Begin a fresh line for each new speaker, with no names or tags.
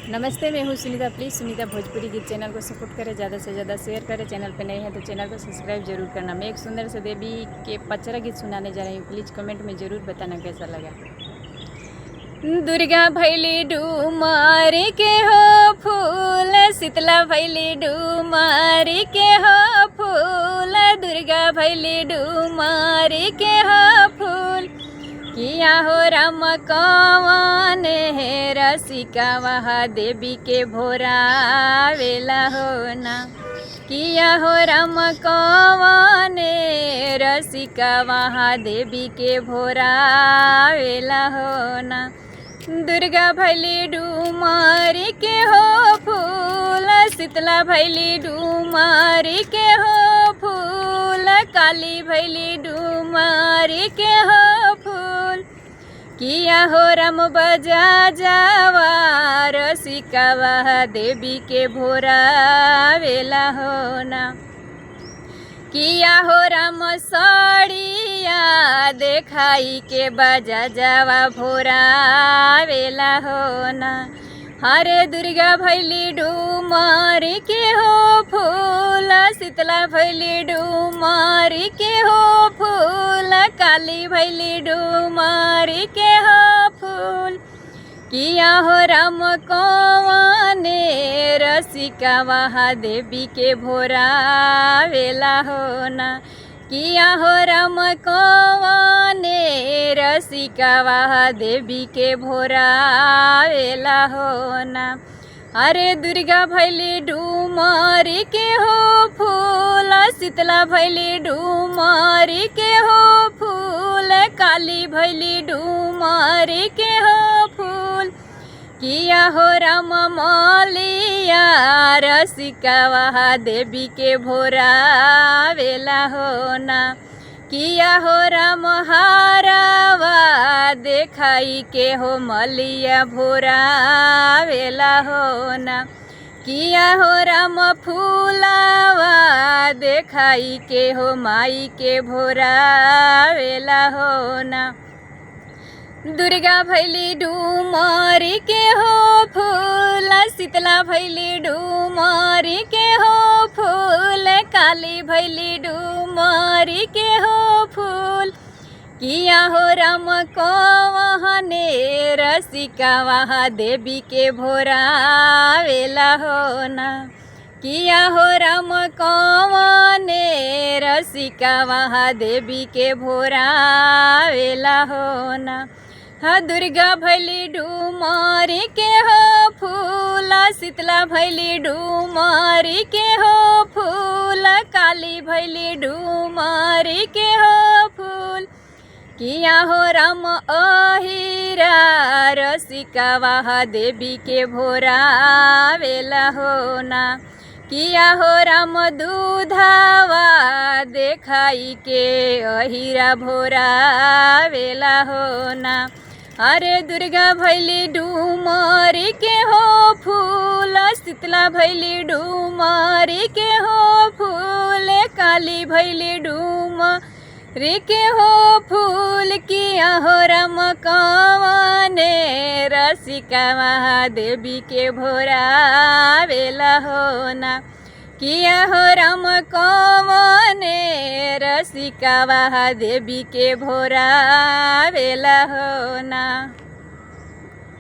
नमस्ते, मैं हूँ सुनीता। प्लीज़ सुनीता भोजपुरी गीत चैनल को सपोर्ट करें, ज़्यादा से ज़्यादा शेयर करें। चैनल पे नए हैं तो चैनल को सब्सक्राइब जरूर करना। मैं एक सुंदर से देवी के पचरा गीत सुनाने जा रही हूँ। प्लीज़ कमेंट में ज़रूर बताना कैसा लगा। दुर्गा भैली डूमार के हो फूल, शीतला भैली डूमार के हो फूल, दुर्गा भैली डूमार के हो फूल। किया हो राम कवन है रसिका वहा देवी के भोरा वेला हो ना। किया हो राम कवन रसिका वहा देवी के भोरा वेला हो ना। दुर्गा भैली डूमारी के हो फूल, शीतला भैली डूमारी के हो फूल, काली भैली डूमारी के हो फूल। किया हो राम बजा जावा रसिका वहा देवी के भोरा वेला हो ना। किया हो राम सड़िया देखाई के बजा जावा भोरा वेला हो ना। हरे दुर्गा भैली डूमारी के हो फूल, शीतला भैली डूमारी के हो फूल, काली भैली डूमारी के हो फूल। किया हो राम कवने रसिका वहा देवी के भोरा वेला हो ना। किया हो राम कवने रसिका वहा देवी के भोरा वेला हो ना। अरे दुर्गा भैली डूमारी के हो फूल, शीतला भैली डूमारी के हो फूल, काली भैली डूमारी के हो फूल। किया हो राम मलिया रसिका वहा देवी के भोरा वेला हो ना। किया हो राम हारावा देखाई के हो मलिया भोरा वेला हो ना। किया हो राम फूलावा देखाई के हो माई के भोरा वेला हो ना। दुर्गा भैली डूमारी के हो फूल, शीतला भैली डूमारी के हो फूल, काली भैली डूमारी के हो फूल। किया हो राम कवने रसिका वहा देवी के भोरा वेला हो ना। किया हो राम कवने रसिका वहा देवी के भोरा वेला हो ना। हा दुर्गा भैली डूमारी के हो फूल, शीतला भैली डूमारी के हो फूल, काली भैली डूमारी के हो फूल। किया हो राम अहिरा रसिका वहा देवी के भोरा वेला हो ना। किया हो राम दूधावा देखाई के अहिरा भोरा वेला हो ना। अरे दुर्गा भैली डूमारी के हो फूल, शीतला भैली डूमारी के हो फूल, काली भैली डूमारी के हो फूल। किया हो राम कवने रसिका वहा देवी के भोरा वेला हो ना। किया हो राम कवने रसिका वहा देवी के भोरा वेला हो ना।